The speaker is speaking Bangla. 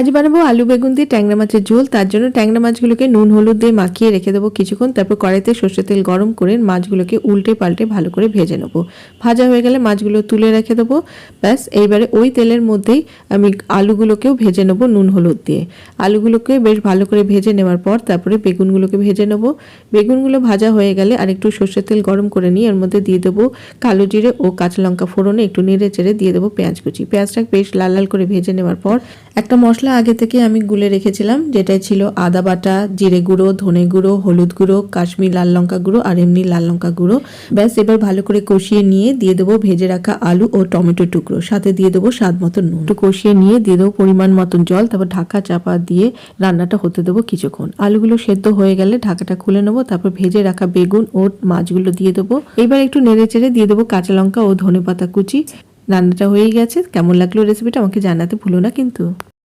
আজ বানাবো আলু বেগুন দিয়ে ট্যাংরা মাছের ঝোল। তার জন্য ট্যাংরা মাছগুলোকে নুন হলুদ দিয়ে মাখিয়ে রেখে দেবো কিছুক্ষণ। তারপর কড়াইতে সর্ষের তেল গরম করে মাছগুলোকে উল্টে পাল্টে ভালো করে ভেজে নেবো। ভাজা হয়ে গেলে মাছগুলো তুলে রেখে দেবো। ব্যাস, এইবারে ওই তেলের মধ্যেই আমি আলুগুলোকেও ভেজে নেবো নুন হলুদ দিয়ে। আলুগুলোকে বেশ ভালো করে ভেজে নেওয়ার পর তারপরে বেগুনগুলোকে ভেজে নেবো। বেগুনগুলো ভাজা হয়ে গেলে আর একটু সর্ষের তেল গরম করে নিয়ে এর মধ্যে দিয়ে দেবো কালো জিরে ও কাঁচা লঙ্কা ফোড়নে একটু নেড়ে চেড়ে দিয়ে দেবো পেঁয়াজ কুচি। পেঁয়াজটা বেশ লাল লাল করে ভেজে নেওয়ার পর একটা মশলা আগে থেকে আমি গুলে রেখেছিলাম, যেটা ছিল আদা বাটা, জিরে গুঁড়ো, ধনে গুঁড়ো, হলুদ গুঁড়ো, কাশ্মীর লাল লঙ্কা গুঁড়ো আর এমনি লাল লঙ্কা গুঁড়ো। ব্যাস, এবার ভালো করে কষিয়ে নিয়ে দিয়ে দেবো ভেজে রাখা আলু ও টমেটো টুকরো, সাথে দিয়ে দেবো স্বাদ মতন নুন। একটু কষিয়ে নিয়ে দিয়ে দেবো পরিমাণ মতন জল। তারপর ঢাকা চাপা দিয়ে রান্নাটা হতে দেবো কিছুক্ষণ। আলুগুলো সেদ্ধ হয়ে গেলে ঢাকাটা খুলে নেবো। তারপর ভেজে রাখা বেগুন ও মাছগুলো দিয়ে দেবো। এবার একটু নেড়ে চেড়ে দিয়ে দেবো কাঁচা লঙ্কা ও ধনে পাতা কুচি। রান্নাটা হয়ে গেছে। কেমন লাগলো রেসিপিটা আমাকে জানাতে ভুলো না কিন্তু।